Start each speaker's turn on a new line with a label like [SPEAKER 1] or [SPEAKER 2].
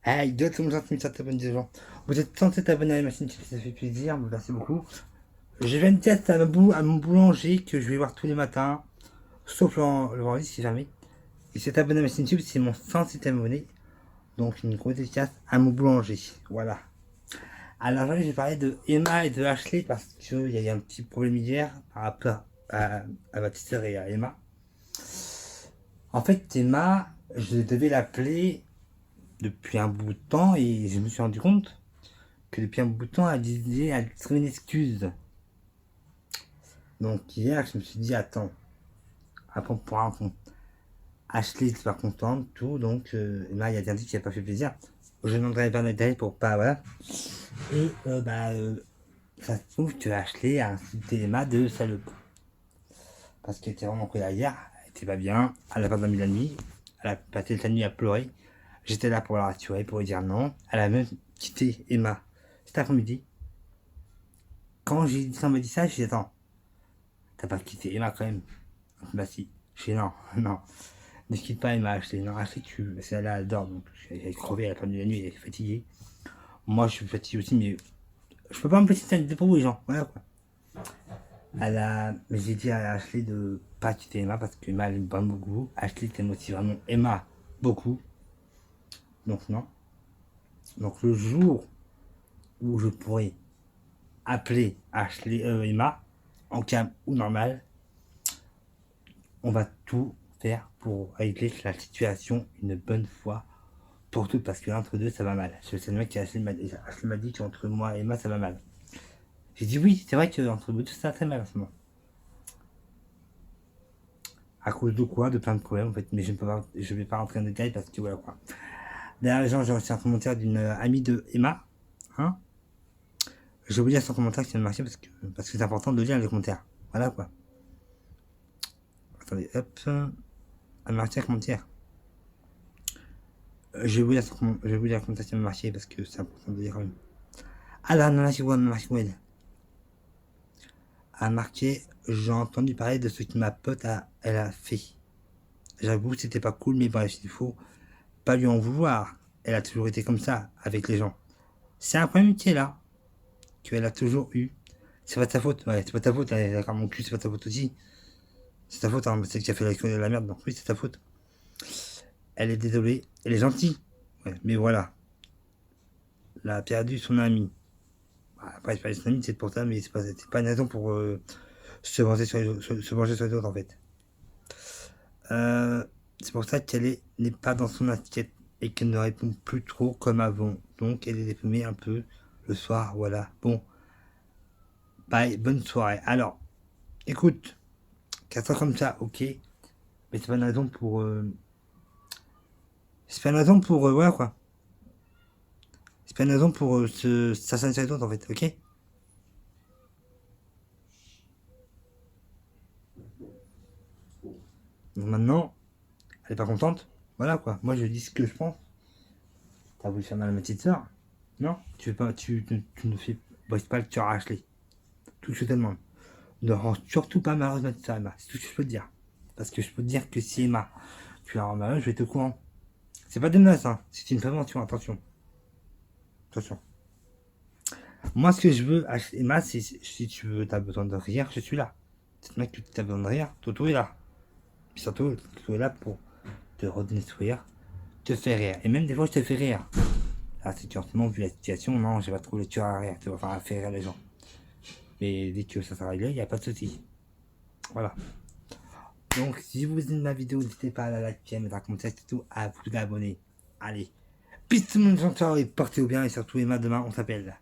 [SPEAKER 1] Hey, d'autres sont gentils, ça t'abonne des gens. Vous êtes censé t'abonner à la machine, ça fait plaisir, merci beaucoup. Je vais me tester à mon boulanger que je vais voir tous les matins, sauf le vendredi si jamais. Et cet abonné à ma chaîne YouTube, c'est mon 107 abonné. Donc une grosse dédicace à mon boulanger. Voilà. Alors là, j'ai parlé de Emma et de Ashley parce qu'il y a eu un petit problème hier par rapport à ma petite sœur et à Emma. En fait, Emma, je devais l'appeler depuis un bout de temps et je me suis rendu compte que depuis un bout de temps, elle trouvait une excuse. Donc hier, je me suis dit, attends, après on pourra répondre. Ashley n'est pas contente, tout, donc Emma, il a bien dit qu'il n'a pas fait plaisir. Je demanderai pas de détails pour pas, voilà. Et ça se trouve que Ashley a insulté Emma de salope. Parce qu'elle était vraiment colère hier, elle était pas bien, elle a pas dormi la nuit, elle a passé sa nuit à pleurer. J'étais là pour la rassurer, pour lui dire non. Elle a même quitté Emma cet après-midi. Quand ça m'a dit ça, j'ai dit attends, t'as pas quitté Emma quand même? Bah si. J'ai dit non, non. Ne quitte pas Emma, Ashley. Non, Ashley, c'est elle adore, donc elle est crevée, elle a pas dormi la nuit, elle est fatiguée. Moi, je suis fatigué aussi, mais je peux pas me laisser ça pour vous, les gens. Voilà quoi. Mais j'ai dit à Ashley de pas quitter Emma parce que Emma elle aime beaucoup. Ashley t'aime aussi vraiment Emma beaucoup. Donc non. Donc le jour où je pourrai appeler Ashley, Emma, en calme ou normal, on va tout faire pour régler la situation une bonne fois pour toutes parce que l'entre deux ça va mal. C'est le mec qui Ashley m'a dit qu'entre moi et Emma ça va mal. J'ai dit oui, c'est vrai qu'entre vous deux ça va très mal en ce moment. À cause de quoi? De plein de problèmes en fait, mais je vais pas rentrer en détail parce que voilà quoi. D'ailleurs, les gens, j'ai reçu un commentaire d'une amie de Emma. Hein, j'ai oublié son commentaire qui vient de marcher parce que c'est important de lire les commentaires. Voilà quoi. Attendez, hop. Elle m'a marqué un commentaire. Je vais vous lire le commentaire qui vient de marcher parce que c'est important de lire quand même. Alors, non, c'est quoi, a marqué, j'ai entendu parler de ce que ma pote elle a fait. J'avoue que c'était pas cool, mais bref, il faut pas lui en vouloir. Elle a toujours été comme ça avec les gens. C'est un problème qui est là, qu'elle a toujours eu. C'est pas ta faute, ouais, c'est pas ta faute, d'accord, mon cul, c'est pas ta faute aussi. C'est ta faute, hein, c'est qui a fait la merde, donc oui, c'est ta faute. Elle est désolée, elle est gentille, ouais, mais voilà. Elle a perdu son ami. Après, c'est pas son ami, c'est pour ça, mais c'est pas une raison pour se venger sur les autres, en fait. C'est pour ça qu'elle n'est pas dans son assiette et qu'elle ne répond plus trop comme avant. Donc, elle est déprimée un peu le soir, voilà. Bon, bye, bonne soirée. Alors, écoute, qu'elle soit comme ça, ok, mais c'est pas une raison pour. C'est pas une raison pour. Voilà quoi. C'est pas une raison pour s'assassiner sur les autres en fait, ok? Donc maintenant, elle est pas contente. Voilà quoi. Moi je dis ce que je pense. T'as voulu faire mal à ma petite soeur? Non? Tu veux pas. Tu ne fais. Bosse pas le cœur à Ashley. Tout ce que je te demande. Ne rends surtout pas malheureuse ma petite soeur Emma. C'est tout ce que je peux te dire. Parce que je peux te dire que si Emma, tu la rends malheureuse, je vais être au courant. C'est pas des menaces, hein. C'est une prévention, attention. Attention. Moi, ce que je veux, Emma, c'est si tu veux, t'as besoin de rire, je suis là. C'est mec que t'as besoin de rire, Toto est là. Puis surtout, Toto est là pour te redonner sourire, te faire rire. Et même des fois, je te fais rire. Là, c'est curieusement, vu la situation, non, j'ai pas trouvé le tueur à rire, tu vois, enfin, à faire rire les gens. Mais dès que ça sera réglé, il n'y a pas de souci. Voilà. Donc, si vous aimez ma vidéo, n'hésitez pas à la liker, à mettre un commentaire, surtout à vous abonner. Allez. Peace tout le monde, ciao et portez-vous bien, et surtout Emma, demain, on s'appelle.